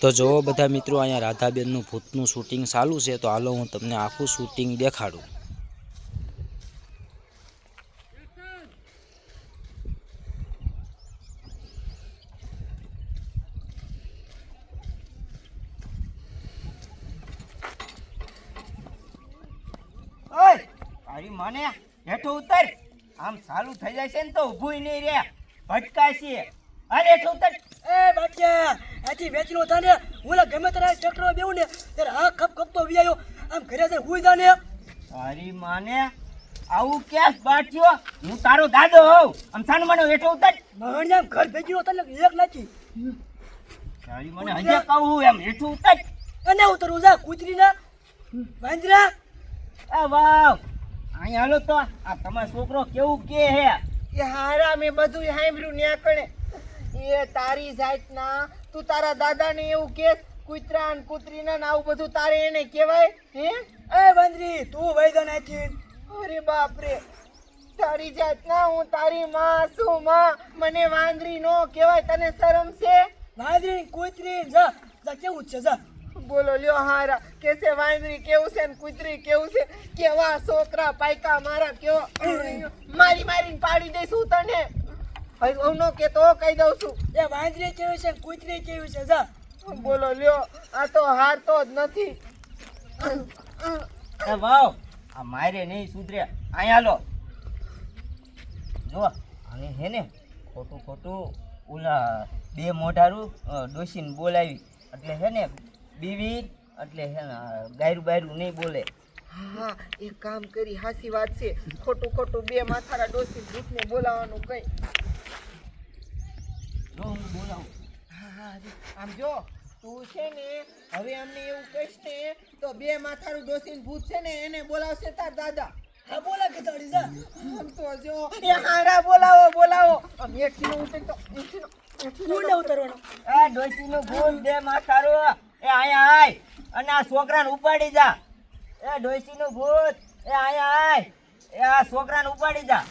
તો જો બધા મિત્રો અહીંયા રાધાબેનનું ભૂતનું શૂટિંગ ચાલુ છે, તો હાલો હું તમને આખું શૂટિંગ દેખાડું। ઓય તારી મને હેઠો ઉતર, આમ ચાલુ થઈ જાય છે ને તો ઊભું નહીં રે, ભટકાય છે। અરે હેઠો ઉતર। એ બાટિયા આથી વેચલો થાને ઓલા ગમે તારા ટ્રેક્ટર બેઉ ને ત્યારે આ ખપ ખપતો વિયાયો આમ ઘરે જઈને હુઈ જાને। તારી માને આવું કેસ બાટ્યો, હું તારો દાદો હોઉં, આમ સાનો મને હેઠો ઉતર। મહણ આમ ઘર ભેગીનો તને એક નાખી તારી મને હજે કહું એમ હેઠો ઉતર। અને ઉતરવું જા કૂતરીના વાંદરા। એ વાવ અહીં હાલો તો આ તમારો છોકરો કેવું કે હે એ હારા મેં બધું સાંભળ્યું ન્યા કણે એ તારી જાતના તું તારા દાદાને એવું કે કૂતરા ને કૂતરીના ને આવું બધું તારે એને કહેવાય હે? એ વાંદરી તું વૈદા નાખી। અરે બાપ રે, તારી જાતના હું તારી માં છું માં, મને વાંદરી નો કહેવાય, તને શરમ છે? વાંદરી કૂતરી જા જા કેવું છે જા। બોલો લ્યો હારા કે છે વાંદરી કેવું છે ને કૂતરી કેવું છે, કેવા છોકરા પાયકા મારા કેવો મારી મારીને પાડી દઈશું તને, હવે નો કે તો કહી દઉં છું। એ વાંદરી કેવી છે કૂતરી કેવી છે જા। બોલો લ્યો આ તો હારતો જ નથી। એ વાવ આ મારે નહીં સુધરે, અહીં હાલો જો આને હે ને ખોટું ખોટું ઓલા બે મોઢારું ડોસીને બોલાવી એટલે હે ને બીવી એટલે હે ને ગાયરું બાયરું નહીં બોલે। હા એક કામ કરી, હાસી વાત છે, ખોટું ખોટું બે માથારા ડોસી ભૂતને બોલાવાનું કઈ। જો હું બોલાવું આમ જો તું છે ને હવે અમને એવું કહીશ ને તો બે માથારું ડોસીને ભૂત છે ને એને બોલાવશે તાર દાદા। હા બોલા કે તાળી જા। આમ તો જો એ હારા બોલાવો બોલાવો, આમ એકથી નો ઉતર તો કોને ઉતરવાનો? એ ડોસીનું ભૂત બે માથારું એ અહીંયા આય અને આ છોકરાને ઉપાડી જા। એ ડોસીનું ભૂત એ અહીંયા આય એ આ છોકરાને ઉપાડી જા।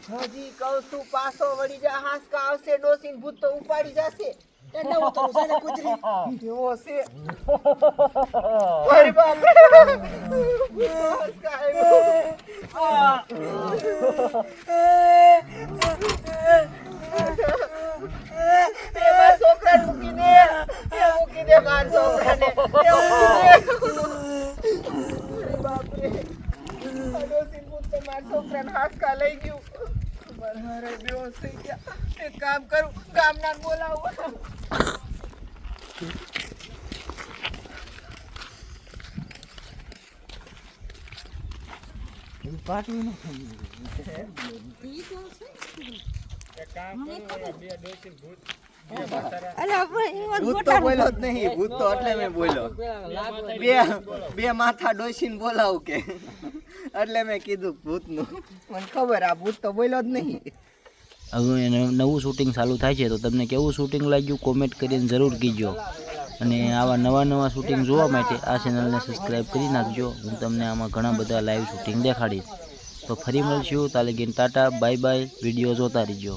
હજી કહું છું પાછો વળી જા, હાસકા આવશે ડોસીને ભૂત તો ઉપાડી જશે। એને ઉતરવું જાને કૂતરી। કેવો છે અરે બાપ રે, હાસકા આવ્યો। છોકરા મૂકી દે માર છોકરાને, બાપરે ડોસી ભૂત તો માર છોકરાને હાસકા લઈ ગયું। મારે બેહોશ થઈ ગયા, એક કામ કરું ગામના બોલાવું। ભૂત તો બોલ્યો જ નહીં, ભૂત તો એટલે મેં બોલ્યો બે માથા ડોસીને બોલાવું કે એટલે મેં કીધું ભૂતનું, મને ખબર આ ભૂત તો બોલ્યો જ નહીં। હવે નવું શૂટિંગ ચાલુ થાય છે, તો તમને કેવું શૂટિંગ લાગ્યું કોમેન્ટ કરીને જરૂર કહેજો। અને આવા નવા શૂટિંગ જોવા માટે આ ચેનલને સબસ્ક્રાઈબ કરી નાખજો। હું તમને આમાં ઘણા બધા લાઈવ શૂટિંગ દેખાડીશ। તો ફરી મળશું, તાલે ગીન ટાટા બાય બાય, વિડીયો જોતા રહીજો।